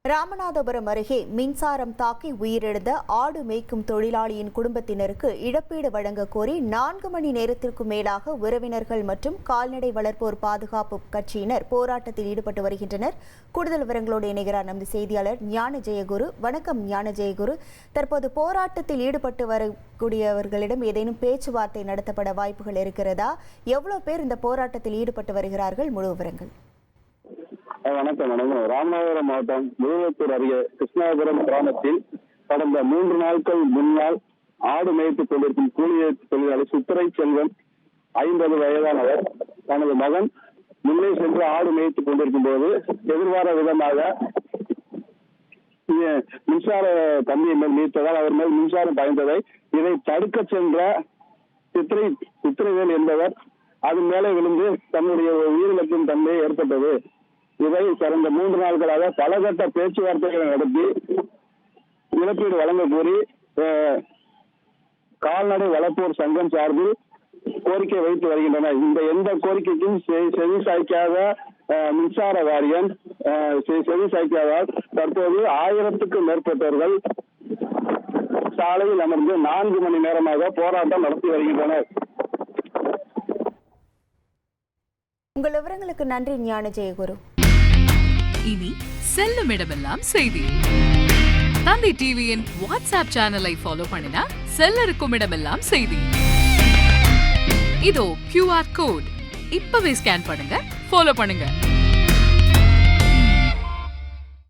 ராமநாதபுரம் அருகே மின்சாரம் தாக்கி உயிரிழந்த ஆடு மேய்க்கும் தொழிலாளியின் குடும்பத்தினருக்கு இழப்பீடு வழங்க கோரி 4 மணி நேரத்திற்கு மேலாக உறவினர்கள் மற்றும் கால்நடை வளர்ப்போர் பாதுகாப்பு கட்சியினர் போராட்டத்தில் ஈடுபட்டு வருகின்றனர். கூடுதல் விவரங்களோடு இணைகிறார் நமது செய்தியாளர் ஞான ஜெயகுரு. வணக்கம் ஞான ஜெயகுரு. தற்போது போராட்டத்தில் ஈடுபட்டு வரக்கூடியவர்களிடம் ஏதேனும் பேச்சுவார்த்தை நடத்தப்பட வாய்ப்புகள் இருக்கிறதா? எவ்வளவு பேர் இந்த போராட்டத்தில் ஈடுபட்டு வருகிறார்கள்? முழு விவரங்கள். வணக்கம். ராமநாதபுரம் மாவட்டம் முழுவத்தூர் அருகே கிருஷ்ணாபுரம் கிராமத்தில் கடந்த 3 நாட்கள் முன்னால் ஆடு மேய்த்துக் கொண்டிருக்கும் கூலி தொழிலாளி சுத்தரை செல்வன் 50 வயதானவர் தனது மகன் முன்னே சென்று ஆடு மேய்த்துக் கொண்டிருக்கும் போது எதிர்பாராத விதமாக மின்சார கம்பியை மேல் நீத்ததால் அவர் மேல் மின்சாரம் பாய்ந்ததை இதை தடுக்க சென்ற சித்திரைவேல் என்பவர் அதன் மேலே விழுந்து தன்னுடைய உயிரிழக்கும் தன்மை ஏற்பட்டது. இதை கடந்த 3 நாட்களாக பலகட்ட பேச்சுவார்த்தைகளை நடத்தி இழப்பீடு வழங்க கோரி கால்நடை வளர்ப்போர் சங்கம் சார்பில் கோரிக்கை வைத்து வருகின்றனர். இந்த எந்த கோரிக்கைக்கும் செவி சாய்க்காத மின்சார வாரியம் செவி சாய்க்காதால் தற்போது 1000க்கும் மேற்பட்டவர்கள் சாலையில் அமர்ந்து 4 மணி நேரமாக போராட்டம் நடத்தி வருகின்றனர். உங்கள் விவரங்களுக்கு நன்றி ஞான ஜெயகுரு. இனி செல்லும் இடமெல்லாம் செய்தி. தந்தை டிவியின் வாட்ஸ்அப் சேனலை ஃபாலோ பண்ணினா செல்ல இருக்கும் இடமெல்லாம் செய்தி. இதோ QR கோட் இப்பவே ஸ்கேன் பண்ணுங்க, ஃபாலோ பண்ணுங்க.